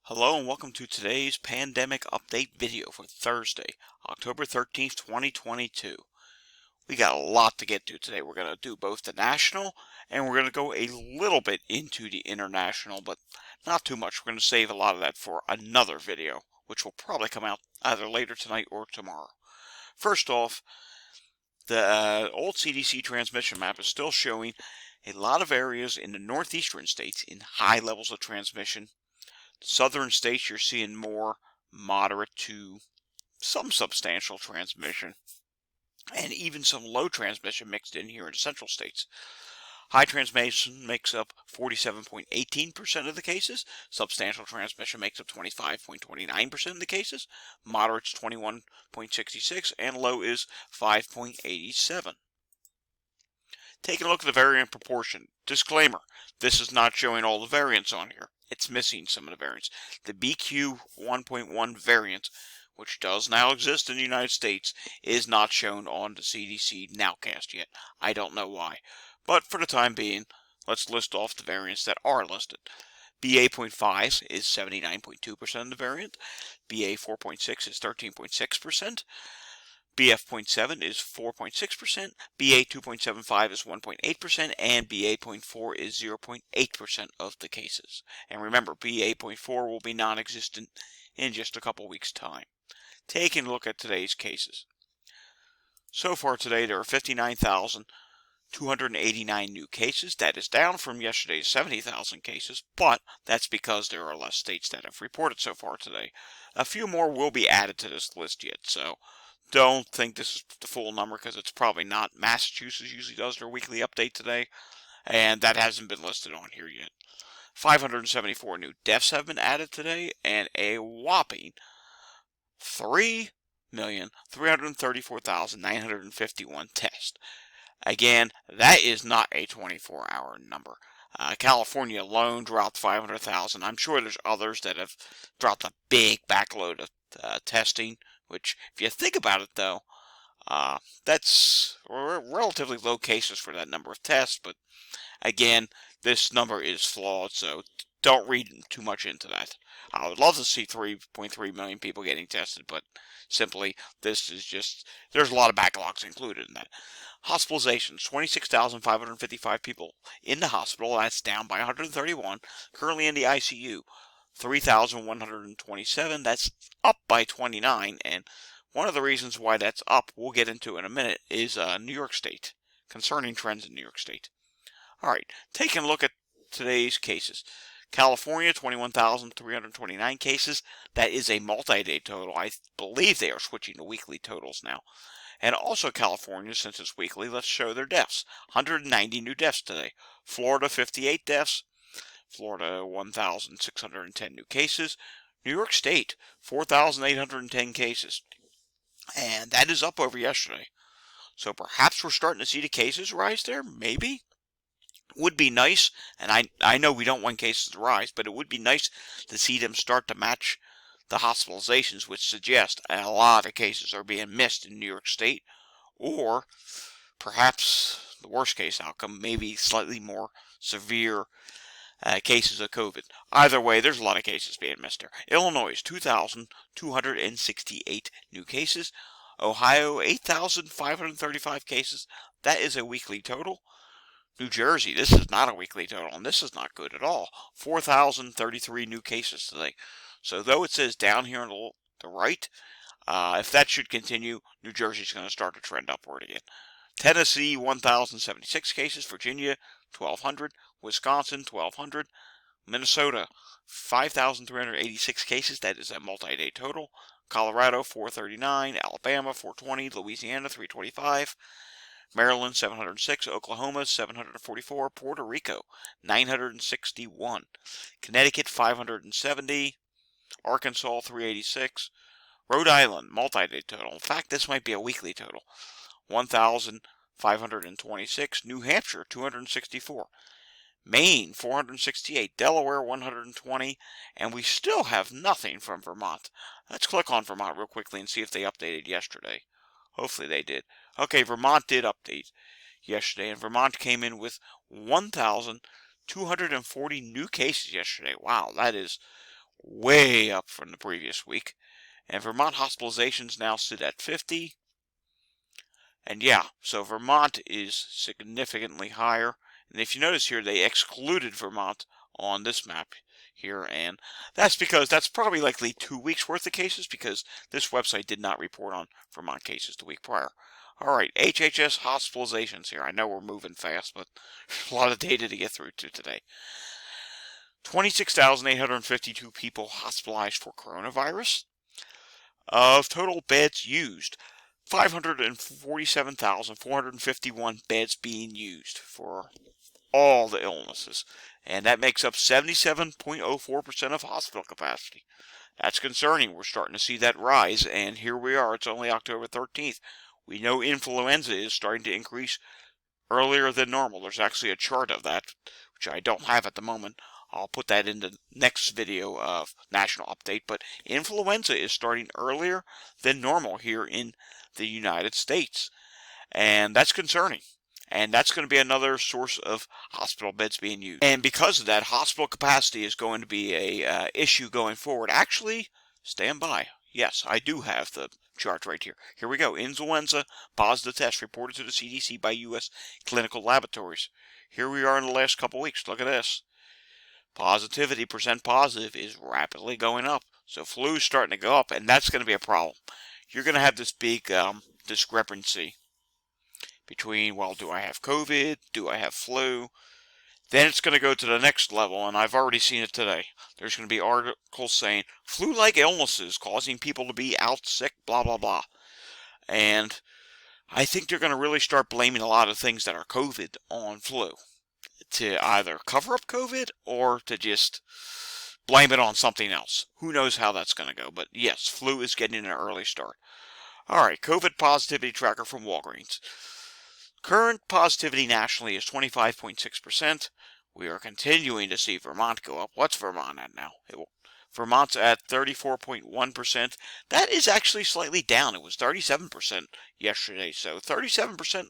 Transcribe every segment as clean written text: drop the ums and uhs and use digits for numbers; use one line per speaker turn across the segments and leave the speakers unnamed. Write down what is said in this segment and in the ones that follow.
Hello and welcome to today's pandemic update video for Thursday, October 13th, 2022. We got a lot to get to today. We're going to do both the national and we're going to go a little bit into the international, but not too much. We're going to save a lot of that for another video, which will probably come out either later tonight or tomorrow. First off, the old CDC transmission map is still showing a lot of areas in the northeastern states in high levels of transmission. Southern states, you're seeing more moderate to some substantial transmission, and even some low transmission mixed in here in the central states. High transmission makes up 47.18% of the cases, substantial transmission makes up 25.29% of the cases, moderate's 21.66%, and low is 5.87%. Taking a look at the variant proportion. Disclaimer, this is not showing all the variants on here. It's missing some of the variants. The BQ 1.1 variant, which does now exist in the United States, is not shown on the CDC Nowcast yet. I don't know why. But for the time being, let's list off the variants that are listed. BA.5 is 79.2% of the variant. BA 4.6 is 13.6%. BF.7 is 4.6%, BA 2.75 is 1.8%, and BA.4 is 0.8% of the cases. And remember, BA.4 will be non-existent in just a couple weeks' time. Taking a look at today's cases. So far today, there are 59,289 new cases. That is down from yesterday's 70,000 cases, but that's because there are less states that have reported so far today. A few more will be added to this list yet, so don't think this is the full number because it's probably not. Massachusetts usually does their weekly update today, and that hasn't been listed on here yet. 574 new deaths have been added today, and a whopping 3,334,951 tests. Again, that is not a 24-hour number. California alone dropped 500,000. I'm sure there's others that have dropped a big backload of testing, which, if you think about it, though, that's relatively low cases for that number of tests. But again, this number is flawed, so don't read too much into that. I would love to see 3.3 million people getting tested, but simply, this is just, there's a lot of backlogs included in that. Hospitalizations, 26,555 people in the hospital. That's down by 131. Currently in the ICU, 3,127. That's up by 29. And one of the reasons why that's up, we'll get into in a minute, is New York State. Concerning trends in New York State. All right, taking a look at today's cases. California, 21,329 cases. That is a multi-day total. I believe they are switching to weekly totals now. And also California, since it's weekly, let's show their deaths. 190 new deaths today. Florida, 58 deaths. Florida, 1,610 new cases. New York State, 4,810 cases. And that is up over yesterday. So perhaps we're starting to see the cases rise there, maybe. Would be nice, and I know we don't want cases to rise, but it would be nice to see them start to match the hospitalizations, which suggest a lot of cases are being missed in New York State, or perhaps the worst case outcome, maybe slightly more severe cases of COVID. Either way, there's a lot of cases being missed there. Illinois, 2,268 new cases. Ohio, 8,535 cases. That is a weekly total. New Jersey, this is not a weekly total, and this is not good at all. 4,033 new cases today. So though it says down here on the right, if that should continue, New Jersey's going to start to trend upward again. Tennessee, 1,076 cases. Virginia, 1,200. Wisconsin, 1,200. Minnesota, 5,386 cases. That is a multi-day total. Colorado, 439. Alabama, 420. Louisiana, 325. Maryland, 706. Oklahoma, 744. Puerto Rico, 961. Connecticut, 570. Arkansas, 386. Rhode Island, multi-day total. In fact, this might be a weekly total. 1,526. New Hampshire, 264. Maine, 468. Delaware, 120. And we still have nothing from Vermont. Let's click on Vermont real quickly and see if they updated yesterday. Hopefully they did. Okay, Vermont did update yesterday, and Vermont came in with 1,240 new cases yesterday. Wow, that is way up from the previous week. And Vermont hospitalizations now sit at 50. And yeah, so Vermont is significantly higher. And if you notice here, they excluded Vermont on this map here. And that's because that's probably likely 2 weeks worth of cases, because this website did not report on Vermont cases the week prior. Alright, HHS hospitalizations here. I know we're moving fast, but a lot of data to get through to today. 26,852 people hospitalized for coronavirus. Of total beds used, 547,451 beds being used for all the illnesses. And that makes up 77.04% of hospital capacity. That's concerning. We're starting to see that rise, and here we are. It's only October 13th. We know influenza is starting to increase earlier than normal. There's actually a chart of that, which I don't have at the moment. I'll put that in the next video of National Update, but influenza is starting earlier than normal here in the United States, and that's concerning. And that's going to be another source of hospital beds being used. And because of that, hospital capacity is going to be a issue going forward. Actually, stand by. Yes, I do have the chart right here. Here we go. Influenza positive test reported to the CDC by U.S. clinical laboratories. Here we are in the last couple weeks. Look at this. Positivity, percent positive, is rapidly going up. So flu is starting to go up, and that's going to be a problem. You're going to have this big discrepancy between, well, do I have COVID? Do I have flu? Then it's going to go to the next level, and I've already seen it today. There's going to be articles saying flu-like illnesses causing people to be out sick, blah, blah, blah. And I think they're going to really start blaming a lot of things that are COVID on flu, to either cover up COVID or to just blame it on something else. Who knows how that's going to go, but yes, flu is getting an early start. Alright, COVID positivity tracker from Walgreens. Current positivity nationally is 25.6%. We are continuing to see Vermont go up. What's Vermont at now? Vermont's at 34.1%. That is actually slightly down. It was 37% yesterday. So 37%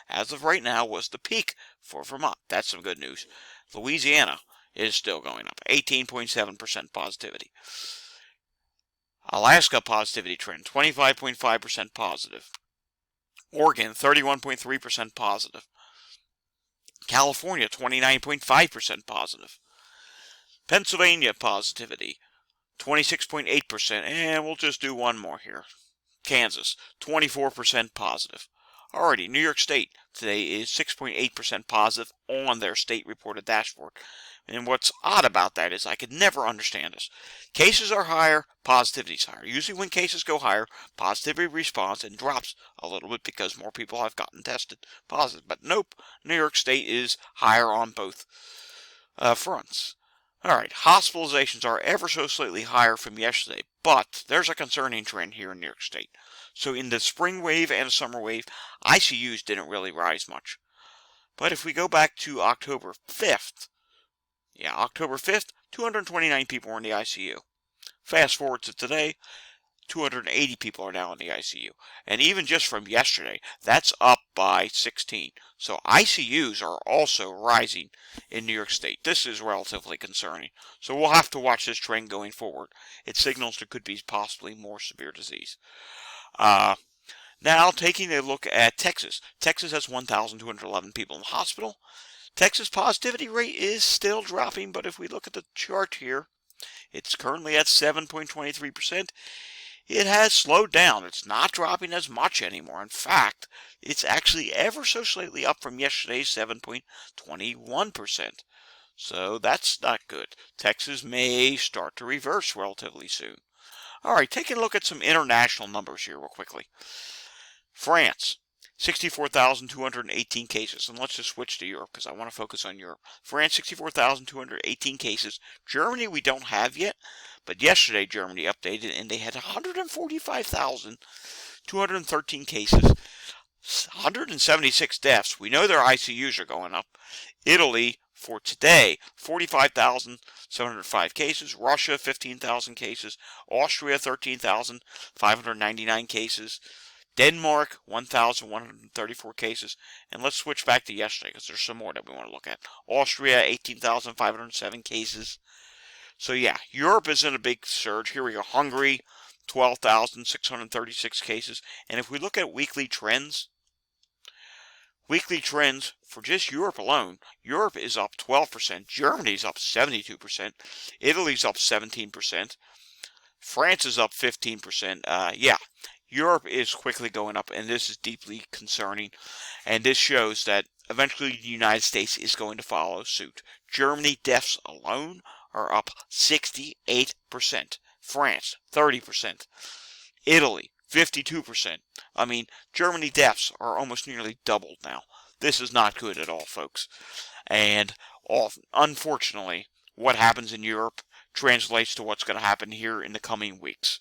as of right now was the peak for Vermont. That's some good news. Louisiana is still going up. 18.7% positivity. Alaska positivity trend, 25.5% positive. Oregon, 31.3% positive. California, 29.5% positive. Pennsylvania positivity, 26.8%, and we'll just do one more here. Kansas, 24% positive. Alrighty, New York State today is 6.8% positive on their state reported dashboard. And what's odd about that is I could never understand this. Cases are higher, positivity is higher. Usually when cases go higher, positivity responds and drops a little bit because more people have gotten tested positive. But nope, New York State is higher on both fronts. Alright, hospitalizations are ever so slightly higher from yesterday, but there's a concerning trend here in New York State. So in the spring wave and the summer wave, ICUs didn't really rise much. But if we go back to October 5th, 229 people were in the ICU. Fast forward to today, 280 people are now in the ICU. And even just from yesterday, that's up by 16. So ICUs are also rising in New York State. This is relatively concerning. So we'll have to watch this trend going forward. It signals there could be possibly more severe disease. Now, taking a look at Texas. Texas has 1,211 people in the hospital. Texas positivity rate is still dropping, but if we look at the chart here, it's currently at 7.23%. It has slowed down. It's not dropping as much anymore. In fact, it's actually ever so slightly up from yesterday's 7.21%. So that's not good. Texas may start to reverse relatively soon. Alright, taking a look at some international numbers here real quickly. France, 64,218 cases. And let's just switch to Europe because I want to focus on Europe. France, 64,218 cases. Germany, we don't have yet. But yesterday, Germany updated and they had 145,213 cases. 176 deaths. We know their ICUs are going up. Italy, for today, 45,705 cases. Russia, 15,000 cases. Austria, 13,599 cases. Denmark, 1,134 cases. And let's switch back to yesterday because there's some more that we want to look at. Austria, 18,507 cases. So yeah, Europe is in a big surge. Here we go. Hungary, 12,636 cases. And if we look at weekly trends for just Europe alone, Europe is up 12%, Germany's up 72%, Italy's up 17%, France is up 15%. Yeah, Europe is quickly going up, and this is deeply concerning. And this shows that eventually the United States is going to follow suit. Germany deaths alone are up 68%. France, 30%. Italy, 52%. I mean, Germany deaths are almost nearly doubled now. This is not good at all, folks. And unfortunately, what happens in Europe translates to what's going to happen here in the coming weeks.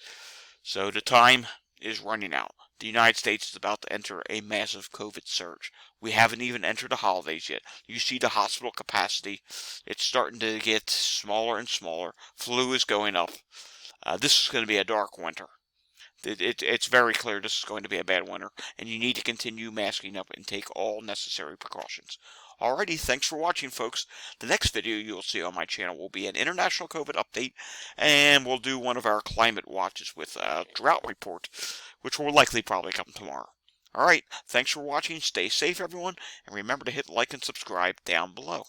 So the time is running out. The United States is about to enter a massive COVID surge. We haven't even entered the holidays yet. You see the hospital capacity. It's starting to get smaller and smaller. Flu is going up. This is going to be a dark winter. It's very clear this is going to be a bad winter, and you need to continue masking up and take all necessary precautions. Alrighty, thanks for watching, folks. The next video you'll see on my channel will be an international COVID update, and we'll do one of our climate watches with a drought report, which will likely probably come tomorrow. Alright, thanks for watching. Stay safe, everyone, and remember to hit like and subscribe down below.